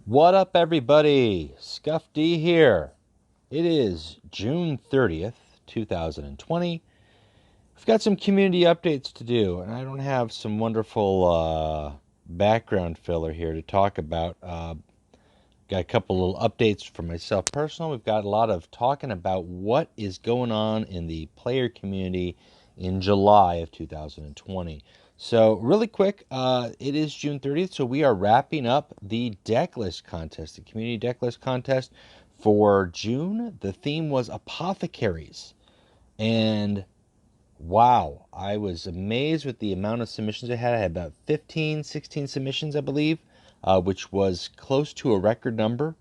What up, everybody? Scuff D here. It is June 30th, 2020. I've got some community updates to do, and I don't have some wonderful background filler here to talk about. Got a couple little updates for myself personal. We've got a lot of talking about what is going on in the player community in July of 2020. So really quick, it is June 30th, so we are wrapping up the Decklist Contest, the Community Decklist Contest for June. The theme was Apothecaries, and wow, I was amazed with the amount of submissions I had. I had about 15, 16 submissions, I believe, which was close to a record number,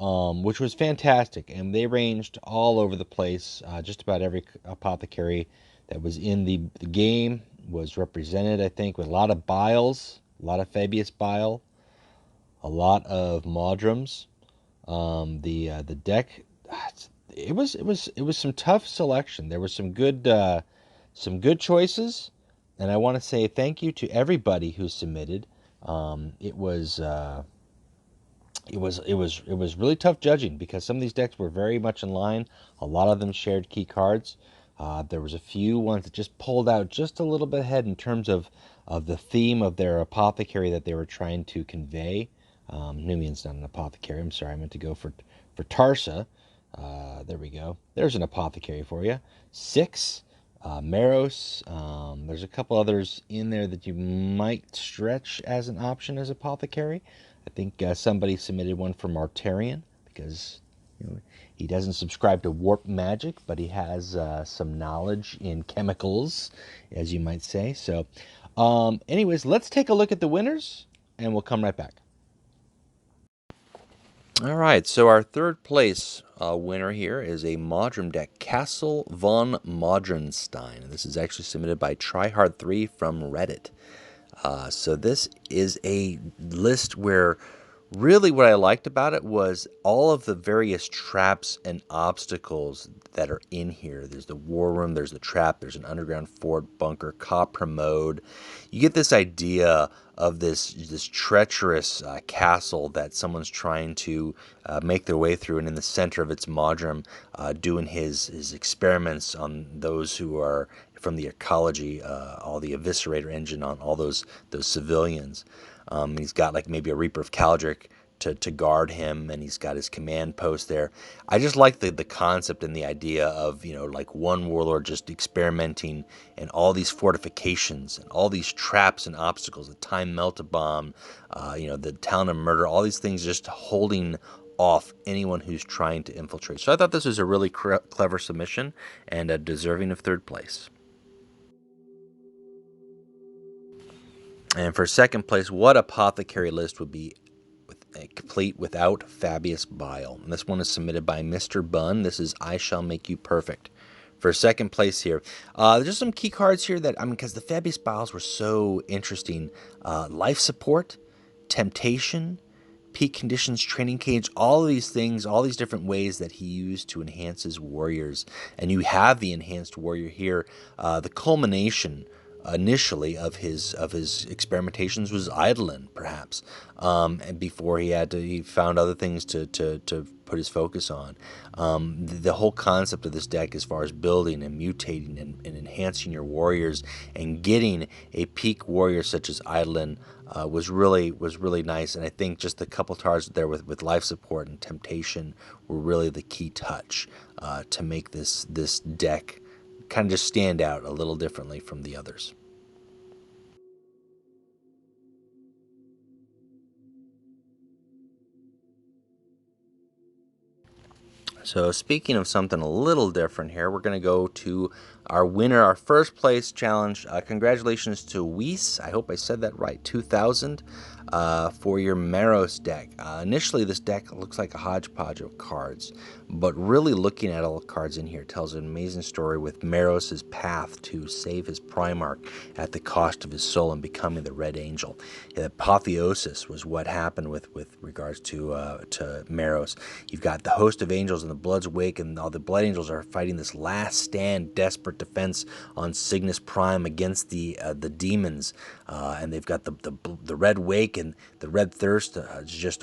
which was fantastic. And they ranged all over the place. Just about every apothecary that was in the game was represented, I think, with a lot of biles, a lot of Fabius bile, a lot of Maudrums. The deck, it was some tough selection. There was some good choices, and I want to say thank you to everybody who submitted. It was really tough judging because some of these decks were very much in line. A lot of them shared key cards. There was a few ones that just pulled out just a little bit ahead in terms of the theme of their apothecary that they were trying to convey. Numian's not an apothecary. I'm sorry, I meant to go for Tarsa. There we go. There's an apothecary for you. 6. Meros. There's a couple others in there that you might stretch as an option as apothecary. I think somebody submitted one for Martarian because he doesn't subscribe to warp magic, but he has some knowledge in chemicals, as you might say. So, anyways, let's take a look at the winners, and we'll come right back. All right, so our third place winner here is a Maudrum deck, Castle von Maudrenstein. This is actually submitted by Tryhard3 from Reddit. So this is a list where really what I liked about it was all of the various traps and obstacles that are in here. There's the war room, there's the trap, there's an underground fort, bunker, copper mode. You get this idea of this treacherous castle that someone's trying to make their way through, and in the center of its Maudrum, doing his experiments on those who are from the ecology, all the eviscerator engine on all those civilians. He's got like maybe a Reaper of Kaldric to guard him, and he's got his command post there. I just like the concept and the idea of, like one warlord just experimenting and all these fortifications and all these traps and obstacles, the time melt-a-bomb, the town of murder, all these things just holding off anyone who's trying to infiltrate. So I thought this was a really clever submission and deserving of third place. And for second place, what apothecary list would be complete without Fabius bile? And this one is submitted by Mr. Bunn. This is I Shall Make You Perfect. For second place here, there's just some key cards here that, because the Fabius biles were so interesting. Life support, temptation, peak conditions, training cage, all of these things, all these different ways that he used to enhance his warriors. And you have the enhanced warrior here. The culmination initially of his experimentations was Eidolon, perhaps, and before he found other things to put his focus on. The whole concept of this deck, as far as building and mutating and enhancing your warriors and getting a peak warrior such as Eidolon, was really nice. And I think just a couple cards there with life support and temptation were really the key touch to make this deck kind of just stand out a little differently from the others. So speaking of something a little different here, we're going to go to our winner, our first place challenge. Congratulations to Weiss, I hope I said that right, 2000, for your Meros deck. Initially, this deck looks like a hodgepodge of cards, but really looking at all the cards in here tells an amazing story with Meros' path to save his Primarch at the cost of his soul and becoming the Red Angel. The apotheosis was what happened with regards to Meros. You've got the host of angels and the Blood's Wake, and all the Blood Angels are fighting this last stand, desperate defense on Cygnus Prime against the demons, and they've got the Red Wake and the red thirst just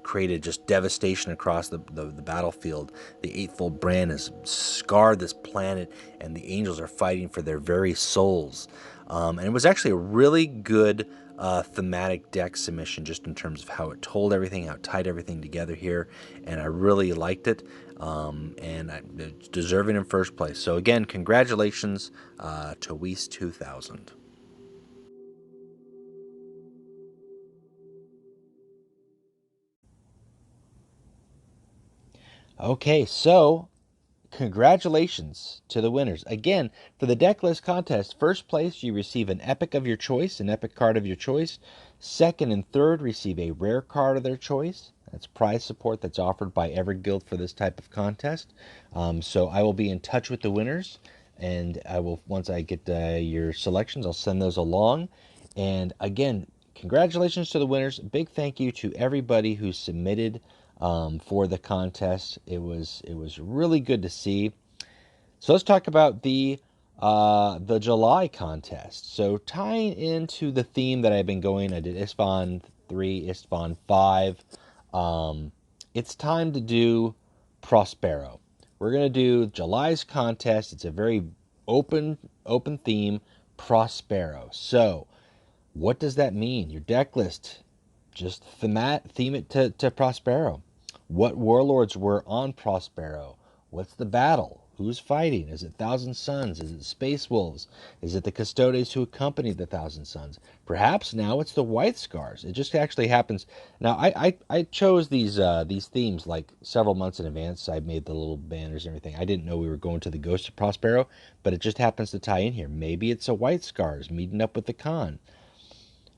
created just devastation across the battlefield. The Eightfold Brand has scarred this planet, and the angels are fighting for their very souls. And it was actually a really good thematic deck submission, just in terms of how it told everything, how it tied everything together here, and I really liked it. And it's deserving in first place. So again, congratulations to Weiss 2000. Okay, so congratulations to the winners. Again, for the Decklist Contest, first place, you receive an epic of your choice, an epic card of your choice. Second and third receive a rare card of their choice. That's prize support that's offered by every guild for this type of contest. So I will be in touch with the winners, and I will, once I get your selections, I'll send those along. And again, congratulations to the winners. Big thank you to everybody who submitted for the contest. It was really good to see. So let's talk about the July contest. So tying into the theme that I've been going, I did Isstvan 3, Isstvan 5. It's time to do Prospero. We're going to do July's contest. It's a very open theme, Prospero. So what does that mean? Your deck list, just theme it to Prospero. What warlords were on Prospero? What's the battle? Who's fighting? Is it Thousand Suns? Is it Space Wolves? Is it the Custodes who accompanied the Thousand Suns? Perhaps now it's the White Scars. It just actually happens. Now, I chose these themes like several months in advance. I made the little banners and everything. I didn't know we were going to the Ghost of Prospero, but it just happens to tie in here. Maybe it's a White Scars meeting up with the Khan.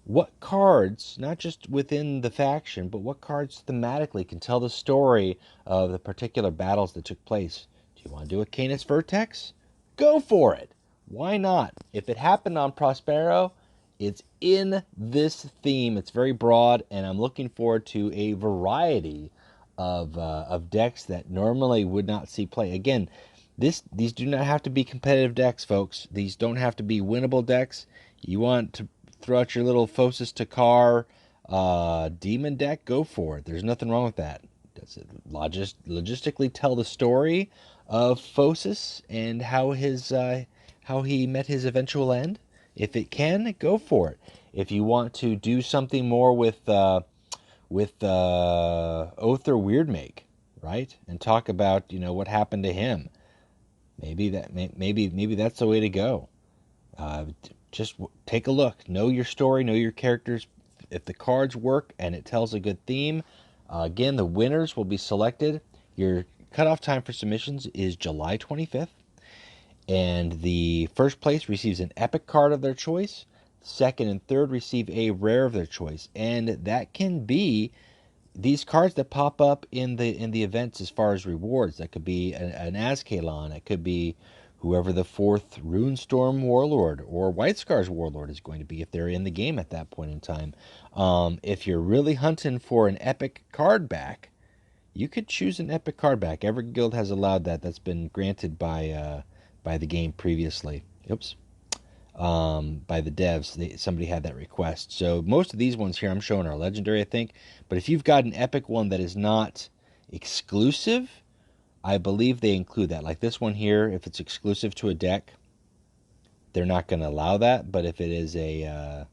What cards, not just within the faction, but what cards thematically can tell the story of the particular battles that took place? Do you want to do a Canis Vertex? Go for it. Why not? If it happened on Prospero, it's in this theme. It's very broad, and I'm looking forward to a variety of decks that normally would not see play. Again, these do not have to be competitive decks, folks. These don't have to be winnable decks. You want to throw out your little Phosis Takar demon deck, go for it. There's nothing wrong with that. Does it logistically tell the story of Phosis and how he met his eventual end? If it can, go for it. If you want to do something more with Oath or Weirdmake, right, and talk about what happened to him, maybe that's the way to go. Just take a look. Know your story. Know your characters. If the cards work and it tells a good theme, again, the winners will be selected. Your cutoff time for submissions is July 25th. And the first place receives an epic card of their choice. Second and third receive a rare of their choice. And that can be these cards that pop up in the events as far as rewards. That could be an Azkalan. It could be whoever the fourth Runestorm Warlord or White Scars Warlord is going to be if they're in the game at that point in time. If you're really hunting for an epic card back, you could choose an epic card back. Every guild has allowed that. That's been granted by the game previously. Oops. By the devs. Somebody had that request. So most of these ones here I'm showing are legendary, I think. But if you've got an epic one that is not exclusive, I believe they include that. Like this one here, if it's exclusive to a deck, they're not going to allow that. But if it is do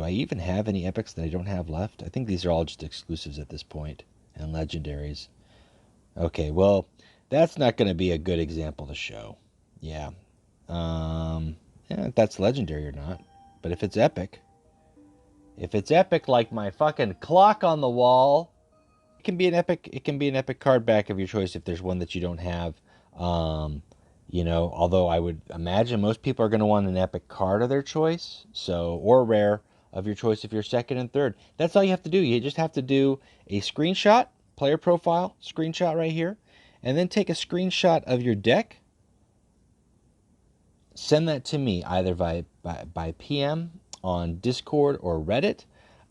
I even have any epics that I don't have left? I think these are all just exclusives at this point, and legendaries. Okay, well, that's not going to be a good example to show. Yeah. If that's legendary or not. But if it's epic like my fucking clock on the wall, it can be an epic card back of your choice if there's one that you don't have. Although I would imagine most people are going to want an epic card of their choice, or rare of your choice if you're second and third. That's all you have to do. You just have to do a screenshot, player profile, screenshot right here, and then take a screenshot of your deck. Send that to me either by PM on Discord or Reddit.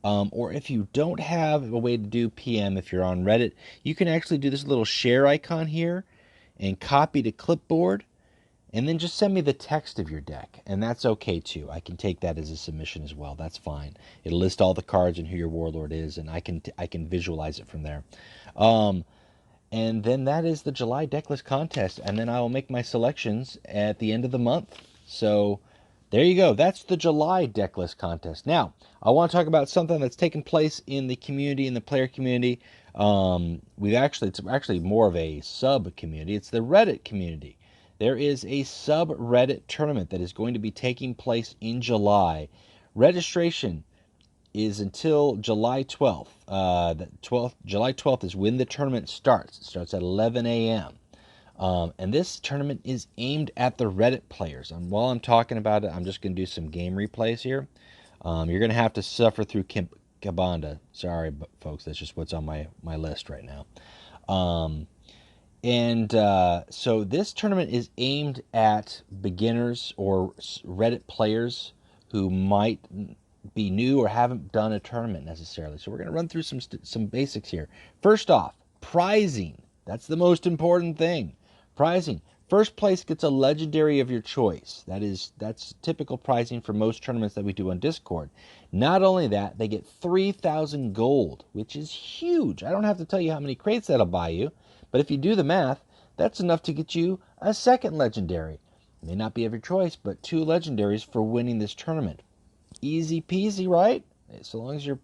Or if you don't have a way to do PM, if you're on Reddit, you can actually do this little share icon here and copy to clipboard And then just send me the text of your deck, and that's okay too. I can take that as a submission as well. That's fine. It'll list all the cards and who your warlord is, and I can visualize it from there. And then that is the July Decklist Contest, and then I will make my selections at the end of the month. So there you go. That's the July Decklist Contest. Now, I want to talk about something that's taken place in the community, in the player community. It's actually more of a sub community. It's the Reddit community. There is a subreddit tournament that is going to be taking place in July. Registration is until July 12th. July 12th is when the tournament starts. It starts at 11 a.m. And this tournament is aimed at the Reddit players. And while I'm talking about it, I'm just going to do some game replays here. You're going to have to suffer through Kabanda. Sorry, folks, that's just what's on my list right now. So this tournament is aimed at beginners or Reddit players who might be new or haven't done a tournament necessarily. So we're going to run through some basics here. First off, prizing. That's the most important thing. Prizing. First place gets a legendary of your choice. That's typical prizing for most tournaments that we do on Discord. Not only that, they get 3,000 gold, which is huge. I don't have to tell you how many crates that'll buy you, but if you do the math, that's enough to get you a second legendary. It may not be of your choice, but 2 legendaries for winning this tournament. Easy peasy, right? So long as you're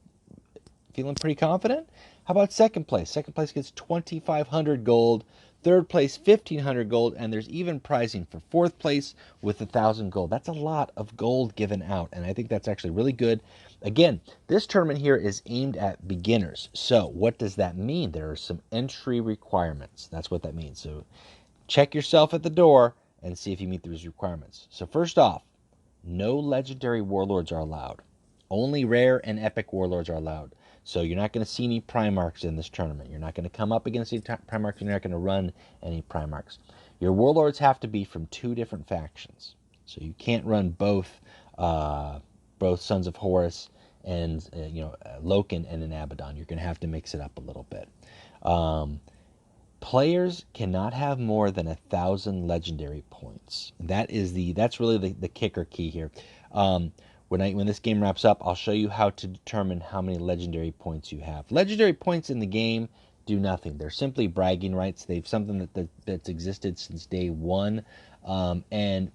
feeling pretty confident. How about second place? Second place gets 2,500 gold. Third place, 1,500 gold. And there's even prizing for fourth place with 1,000 gold. That's a lot of gold given out. And I think that's actually really good. Again, this tournament here is aimed at beginners. So what does that mean? There are some entry requirements. That's what that means. So check yourself at the door and see if you meet those requirements. So first off, no legendary warlords are allowed. Only rare and epic warlords are allowed. So you're not going to see any Primarchs in this tournament. You're not going to come up against any Primarchs. You're not going to run any Primarchs. Your warlords have to be from 2 different factions. So you can't run both Sons of Horus and Loken and an Abaddon. You're going to have to mix it up a little bit. Players cannot have more than 1,000 legendary points. That's really the kicker key here. When this game wraps up, I'll show you how to determine how many legendary points you have. Legendary points in the game do nothing. They're simply bragging rights. They've something that's existed since day one, and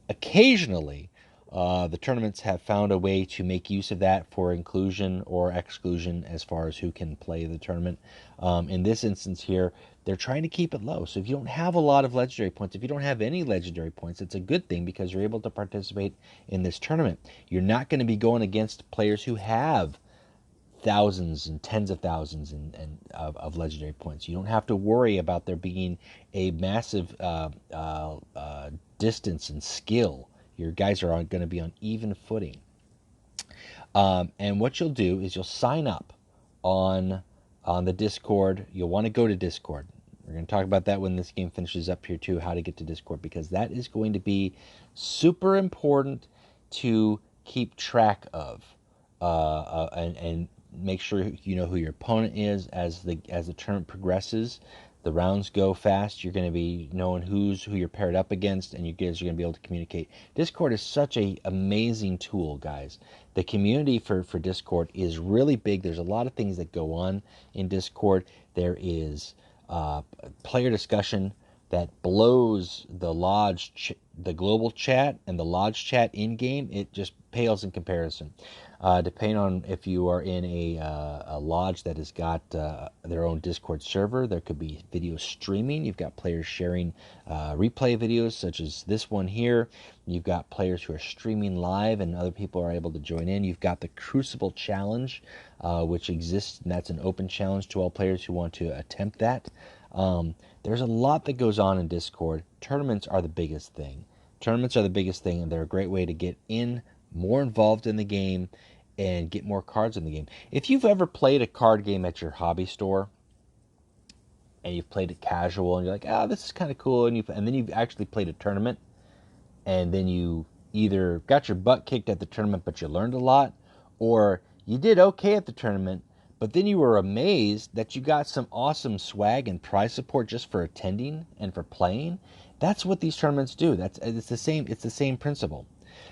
occasionally the tournaments have found a way to make use of that for inclusion or exclusion as far as who can play the tournament. In this instance here, they're trying to keep it low. So if you don't have a lot of legendary points, if you don't have any legendary points, it's a good thing because you're able to participate in this tournament. You're not going to be going against players who have thousands and tens of thousands of legendary points. You don't have to worry about there being a massive distance and skill. Your guys are going to be on even footing. And what you'll do is you'll sign up on the Discord. You'll want to go to Discord. We're going to talk about that when this game finishes up here too, how to get to Discord, because that is going to be super important to keep track of and make sure you know who your opponent is as the tournament progresses. The rounds go fast. You're going to be knowing who you're paired up against, and you guys are going to be able to communicate. Discord is such an amazing tool, guys. The community for Discord is really big. There's a lot of things that go on in Discord. There is player discussion that blows the lodge, the global chat and the lodge chat in game. It just pales in comparison. Depending on if you are in a lodge that has got their own Discord server, there could be video streaming. You've got players sharing replay videos such as this one here. You've got players who are streaming live and other people are able to join in. You've got the Crucible Challenge, which exists, and that's an open challenge to all players who want to attempt that. There's a lot that goes on in Discord. Tournaments are the biggest thing. And they're a great way to get more involved in the game and get more cards in the game. If you've ever played a card game at your hobby store and you've played it casual and you're like, this is kind of cool, and then you've actually played a tournament and then you either got your butt kicked at the tournament but you learned a lot, or you did okay at the tournament but then you were amazed that you got some awesome swag and prize support just for attending and for playing. That's what these tournaments do. It's the same principle.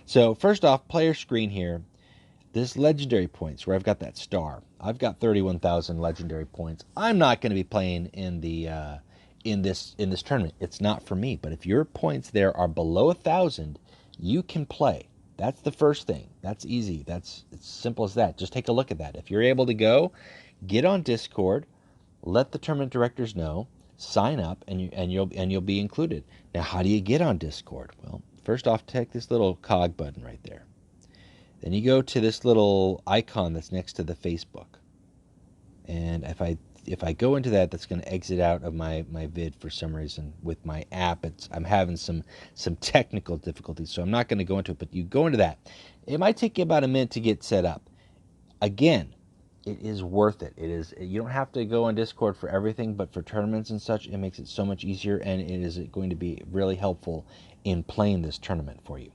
So first off, player screen here. This legendary points where I've got that star. I've got 31,000 legendary points. I'm not going to be playing in the in this tournament. It's not for me. But if your points there are below 1,000, you can play. That's the first thing. That's easy. It's simple as that. Just take a look at that. If you're able to go, get on Discord, let the tournament directors know, sign up, and you'll be included. Now, how do you get on Discord? Well, first off, take this little cog button right there. Then you go to this little icon that's next to the Facebook. And if I go into that, that's going to exit out of my vid for some reason. With my app, I'm having some technical difficulties, so I'm not going to go into it. But you go into that. It might take you about a minute to get set up. Again, it is worth it. You don't have to go on Discord for everything, but for tournaments and such, it makes it so much easier, and it is going to be really helpful in playing this tournament for you.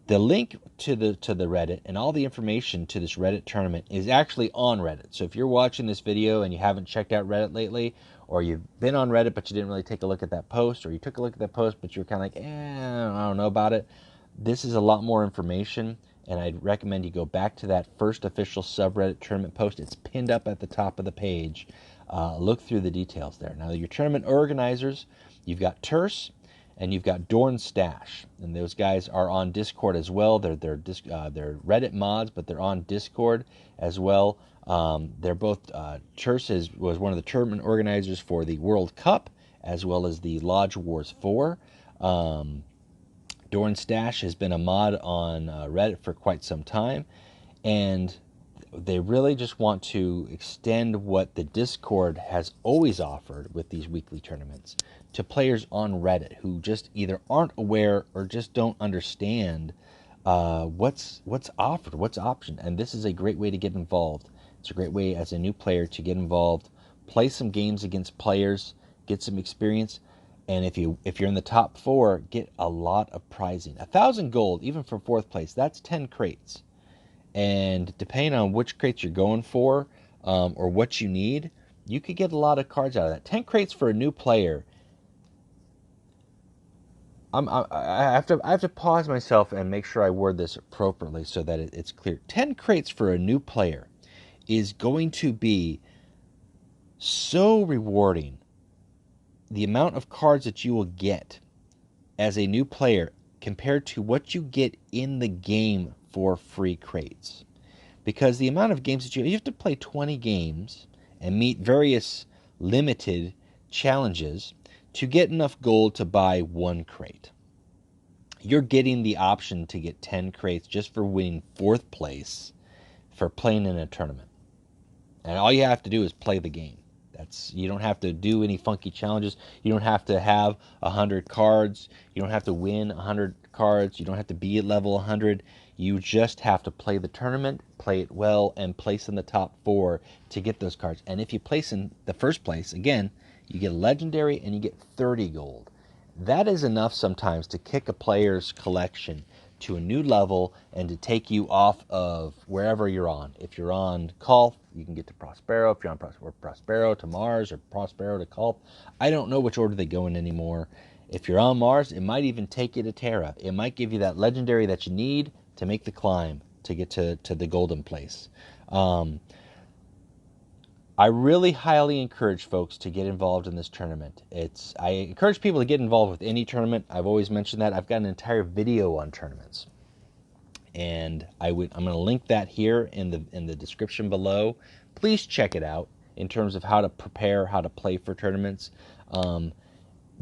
The link to the Reddit and all the information to this Reddit tournament is actually on Reddit. So if you're watching this video and you haven't checked out Reddit lately, or you've been on Reddit but you didn't really take a look at that post, or you took a look at that post but you're kind of like, I don't know about it, this is a lot more information, and I'd recommend you go back to that first official subreddit tournament post. It's pinned up at the top of the page. Look through the details there. Now, your tournament organizers, you've got Terse, and you've got Dorn Stash, and those guys are on Discord as well. They're Reddit mods, but they're on Discord as well. They're both Terse was one of the tournament organizers for the World Cup as well as the Lodge Wars 4. Dorn Stash has been a mod on Reddit for quite some time, and they really just want to extend what the Discord has always offered with these weekly tournaments to players on Reddit who just either aren't aware or just don't understand what's offered, what's optioned. And this is a great way to get involved. It's a great way as a new player to get involved, play some games against players, get some experience. And if you're in the top 4, get a lot of prizing. 1,000 gold, even for 4th place, that's 10 crates. And depending on which crates you're going for or what you need, you could get a lot of cards out of that. 10 crates for a new player. I have to pause myself and make sure I word this appropriately so that it's clear. 10 crates for a new player is going to be so rewarding. The amount of cards that you will get as a new player compared to what you get in the game for free crates. Because the amount of games that you have to play 20 games and meet various limited challenges to get enough gold to buy 1 crate. You're getting the option to get 10 crates just for winning 4th place for playing in a tournament. And all you have to do is play the game. You don't have to do any funky challenges. You don't have to have 100 cards. You don't have to win 100 cards. You don't have to be at level 100. You just have to play the tournament, play it well, and place in the top 4 to get those cards. And if you place in the first place, again, you get a legendary and you get 30 gold. That is enough sometimes to kick a player's collection to a new level and to take you off of wherever you're on. If you're on Kolth, you can get to Prospero. If you're on Prospero to Mars or Prospero to Kolth, I don't know which order they go in anymore. If you're on Mars, it might even take you to Terra. It might give you that legendary that you need to make the climb to get to the golden place. I really highly encourage folks to get involved in this tournament. I encourage people to get involved with any tournament. I've always mentioned that. I've got an entire video on tournaments, and I'm going to link that here in the description below. Please check it out in terms of how to prepare, how to play for tournaments,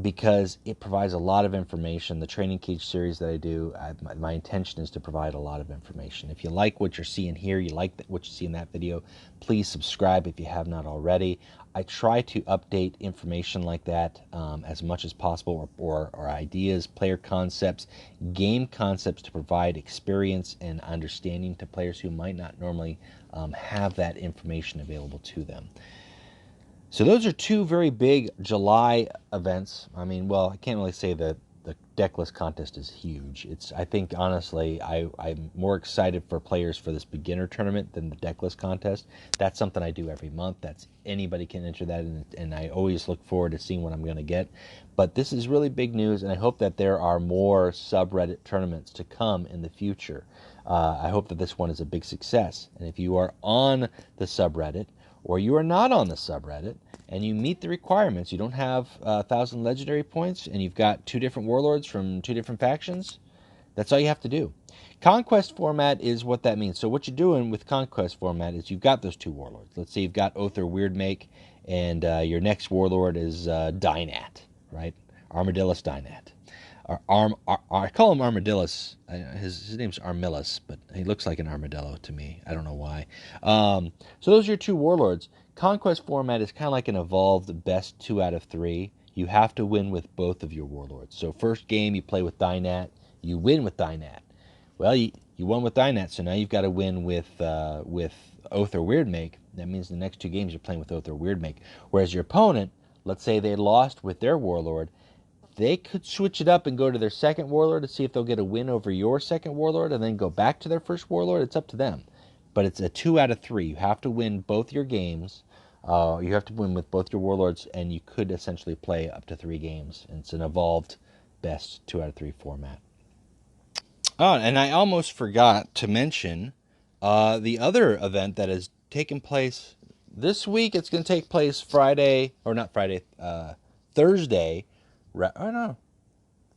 because it provides a lot of information. The Training Cage series that I do, my intention is to provide a lot of information. If you like what you're seeing here, you like what you see in that video, please subscribe if you have not already. I try to update information like that as much as possible, or ideas, player concepts, game concepts to provide experience and understanding to players who might not normally have that information available to them. So those are 2 very big July events. I mean, well, I can't really say that the Decklist Contest is huge. I think honestly, I'm more excited for players for this beginner tournament than the Decklist Contest. That's something I do every month. Anybody can enter that, and I always look forward to seeing what I'm going to get. But this is really big news, and I hope that there are more subreddit tournaments to come in the future. I hope that this one is a big success. And if you are on the subreddit, or you are not on the subreddit, and you meet the requirements, you don't have 1,000 legendary points, and you've got 2 different warlords from 2 different factions, that's all you have to do. Conquest format is what that means. So what you're doing with Conquest format is you've got those 2 warlords. Let's say you've got Oath or Weirdmake, and your next warlord is Dynat, right? Armadillus Dynat. I call him Armadillus. His name's Armillus, but he looks like an armadillo to me. I don't know why. So those are your 2 warlords. Conquest format is kind of like an evolved best 2 out of 3. You have to win with both of your warlords. So first game you play with Dynat, you win with Dynat. Well, you won with Dynat, so now you've got to win with Oath or Weirdmake. That means the next 2 games you're playing with Oath or Weirdmake. Whereas your opponent, let's say they lost with their warlord, they could switch it up and go to their second warlord to see if they'll get a win over your second warlord and then go back to their first warlord. It's up to them. But it's a 2 out of 3. You have to win both your games. You have to win with both your warlords, and you could essentially play up to 3 games. And it's an evolved best 2 out of 3 format. Oh, and I almost forgot to mention the other event that has taken place this week. It's going to take place Friday, or not Friday, Thursday. Oh, no.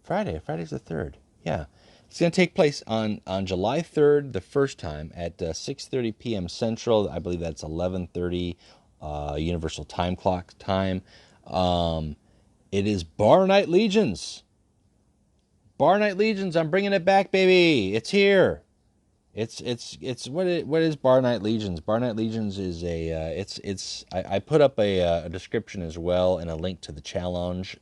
Friday. Friday's the 3rd. Yeah. It's going to take place on July 3rd, the first time, at 6:30 p.m. Central. I believe that's 11:30 Universal Time Clock time. It is Bar Night Legions. Bar Night Legions, I'm bringing it back, baby. It's here. It's what is Bar Night Legions? Bar Night Legions is I put up a description as well and a link to the challenge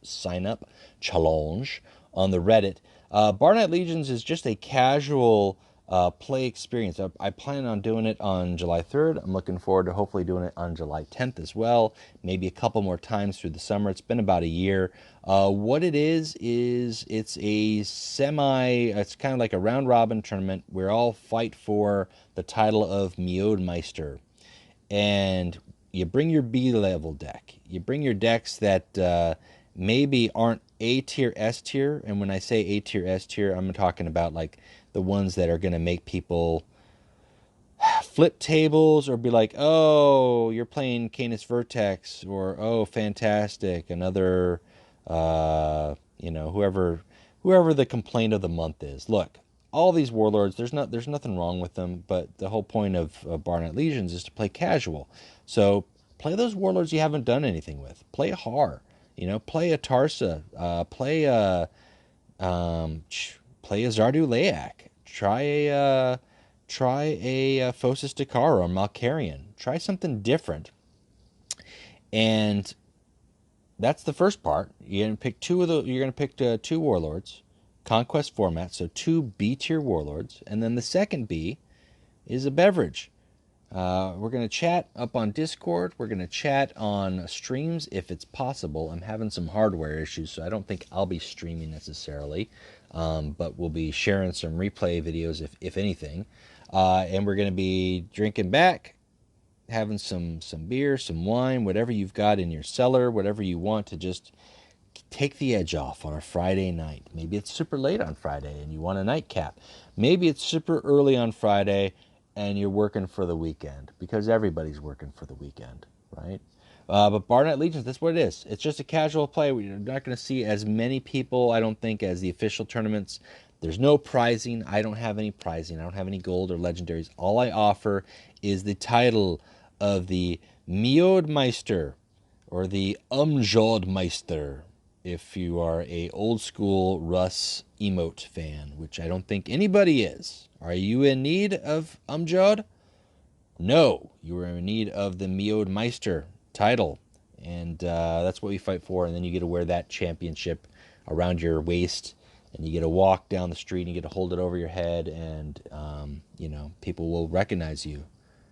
challenge on the Reddit. Bar Night Legions is just a casual play experience. I plan on doing it on July 3rd. I'm looking forward to hopefully doing it on July 10th as well. Maybe a couple more times through the summer. It's been about a year. What it is it's it's kind of like a round robin tournament. We all fight for the title of Meodmeister. And you bring your B level deck. You bring your decks that maybe aren't A tier, S tier. And when I say A tier, S tier, I'm talking about like the ones that are going to make people flip tables or be like, oh, you're playing Canis Vertex, or oh, fantastic, another, whoever the complaint of the month is. Look, all these warlords, there's nothing wrong with them, but the whole point of Bar Night Legions is to play casual. So play those warlords you haven't done anything with. Play a Har, play a Tarsa, play a Zardu Layak. Try a Phocis Dakar or Malkarian. Try something different. And that's the first part. You're gonna pick 2 warlords, conquest format, so 2 B tier warlords, and then the second B is a beverage. We're going to chat up on Discord. We're going to chat on streams if it's possible. I'm having some hardware issues, so I don't think I'll be streaming necessarily. But we'll be sharing some replay videos if anything. And we're going to be drinking back, having some beer, some wine, whatever you've got in your cellar, whatever you want to just take the edge off on a Friday night. Maybe it's super late on Friday and you want a nightcap. Maybe it's super early on Friday and you're working for the weekend, because everybody's working for the weekend, right? But Bar Night Legions, that's what it is. It's just a casual play. You're not going to see as many people, I don't think, as the official tournaments. There's no prizing. I don't have any prizing. I don't have any gold or legendaries. All I offer is the title of the Meodmeister, or the Umjodmeister, if you are a old school Russ emote fan, which I don't think anybody is. Are you in need of Umjod? No, you are in need of the Meodmeister title, and that's what we fight for. And then you get to wear that championship around your waist, and you get to walk down the street, and you get to hold it over your head, and people will recognize you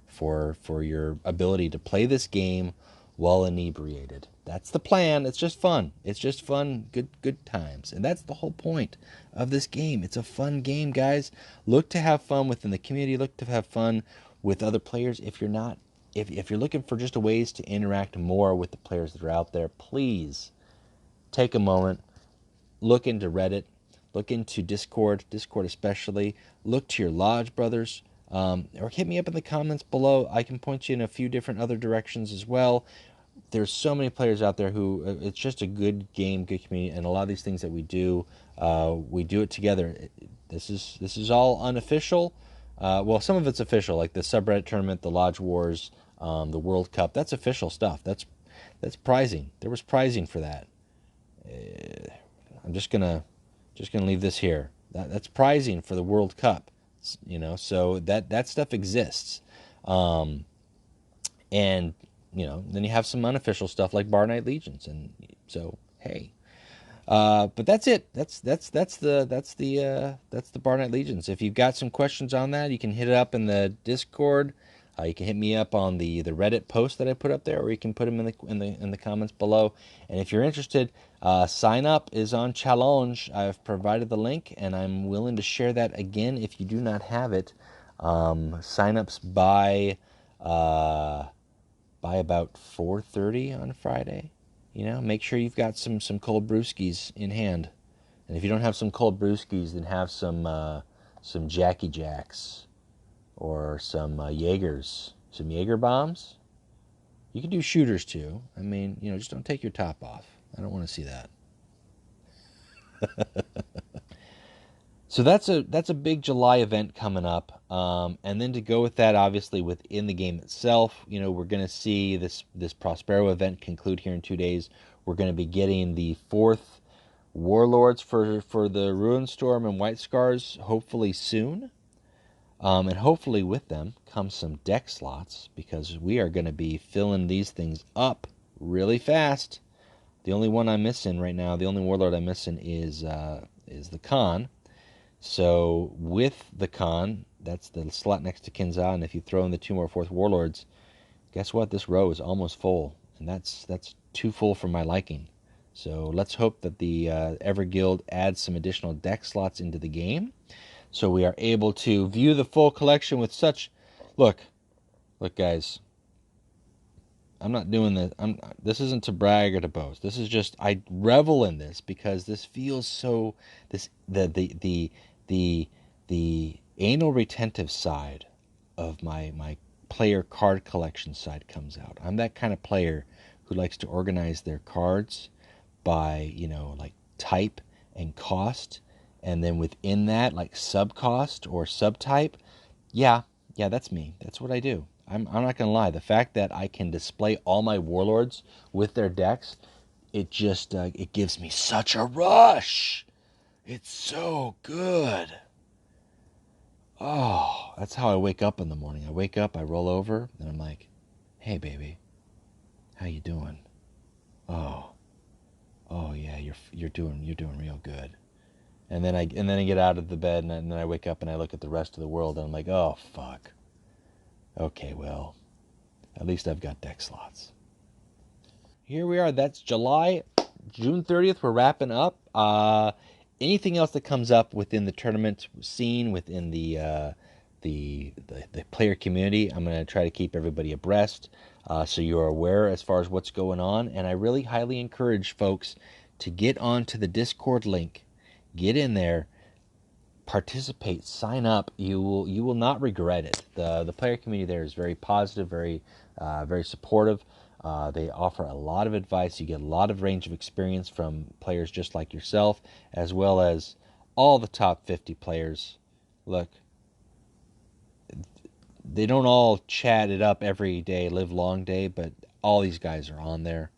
for your ability to play this game while inebriated. That's the plan. It's just fun. It's just fun, good times. And that's the whole point of this game. It's a fun game, guys. Look to have fun within the community. Look to have fun with other players. If you're looking for just ways to interact more with the players that are out there, please take a moment, look into Reddit, look into Discord especially. Look to your Lodge brothers, or hit me up in the comments below. I can point you in a few different other directions as well. There's so many players out there who it's just a good game, good community, and a lot of these things that we do it together. This is all unofficial. Well, some of it's official, like the subreddit tournament, the Lodge Wars, the World Cup. That's official stuff. That's prizing. There was prizing for that. I'm just gonna leave this here. That's prizing for the World Cup. So that stuff exists. And then you have some unofficial stuff like Bar Night Legions, and so hey, but that's it. That's the Bar Night Legions. If you've got some questions on that, you can hit it up in the Discord. You can hit me up on the Reddit post that I put up there, or you can put them in the comments below. And if you're interested, sign up is on Challenge. I've provided the link, and I'm willing to share that again if you do not have it. Sign-ups by about 4:30 on Friday. Make sure you've got some cold brewskis in hand. And if you don't have some cold brewskis, then have some Jackie Jacks or some Jaegers, some Jaeger bombs. You can do shooters too. I mean, just don't take your top off. I don't want to see that. So that's a big July event coming up, and then to go with that, obviously within the game itself, we're going to see this Prospero event conclude here in 2 days. We're going to be getting the 4th Warlords for the Ruinstorm and White Scars hopefully soon, and hopefully with them comes some deck slots, because we are going to be filling these things up really fast. The only one I'm missing right now, the only Warlord I'm missing is the Khan. So with the Khan, that's the slot next to Kinza, and if you throw in the 2 more 4th Warlords, guess what? This row is almost full, and that's too full for my liking. So let's hope that the Ever Guild adds some additional deck slots into the game, so we are able to view the full collection with such... Look, guys. I'm not doing this. This isn't to brag or to boast. This is just, I revel in this because this feels so... The anal retentive side of my player card collection side comes out. I'm that kind of player who likes to organize their cards by, like type and cost, and then within that, like sub-cost or subtype. Yeah, that's me. That's what I do. I'm not going to lie. The fact that I can display all my Warlords with their decks, it just, it gives me such a rush. It's so good. Oh, that's how I wake up in the morning. I wake up, I roll over, and I'm like, "Hey, baby, how you doing? Oh yeah, you're doing real good." And then I get out of the bed, and then I wake up and I look at the rest of the world, and I'm like, "Oh fuck. Okay, well, at least I've got deck slots." Here we are. That's June 30th. We're wrapping up. Anything else that comes up within the tournament scene, within the player community, I'm going to try to keep everybody abreast, so you are aware as far as what's going on. And I really highly encourage folks to get onto the Discord link, get in there, participate, sign up. You will not regret it. The player community there is very positive, very supportive. They offer a lot of advice. You get a lot of range of experience from players just like yourself, as well as all the top 50 players. Look, they don't all chat it up every day, live long day, but all these guys are on there.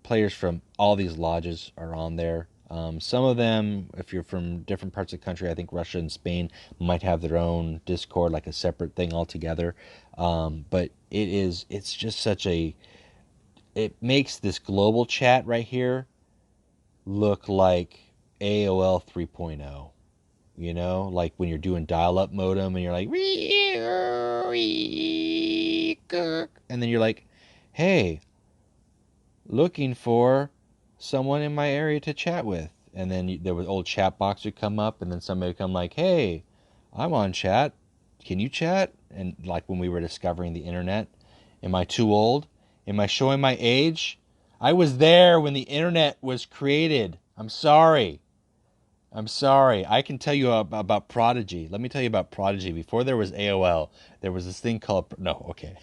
Players from all these lodges are on there. Some of them, if you're from different parts of the country, I think Russia and Spain might have their own Discord, like a separate thing altogether. But it's just such a... It makes this global chat right here look like AOL 3.0. Like when you're doing dial-up modem and you're like, and then you're like, "Hey, looking for someone in my area to chat with. And then there was old chat box would come up, and then somebody would come like, hey, I'm on chat. Can you chat? And like when we were discovering the internet, am I too old? Am I showing my age? I was there when the internet was created. I'm sorry. I'm sorry. I can tell you about Prodigy. Let me tell you about Prodigy. Before there was AOL, there was this thing called... No, okay.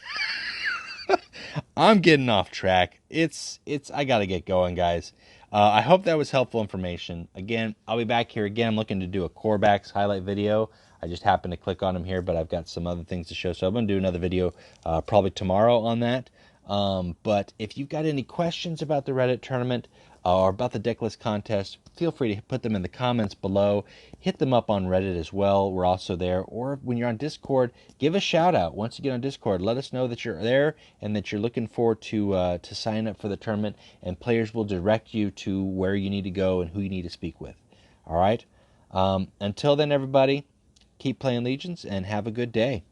I'm getting off track. I gotta get going, guys. I hope that was helpful information. Again, I'll be back here again. I'm looking to do a Corebacks highlight video. I just happened to click on them here, but I've got some other things to show. So I'm going to do another video probably tomorrow on that. But if you've got any questions about the Reddit tournament or about the Decklist Contest, feel free to put them in the comments below. Hit them up on Reddit as well. We're also there. Or when you're on Discord, give a shout out. Once you get on Discord, let us know that you're there and that you're looking forward to sign up for the tournament. And players will direct you to where you need to go and who you need to speak with. All right? Until then, everybody, keep playing Legions and have a good day.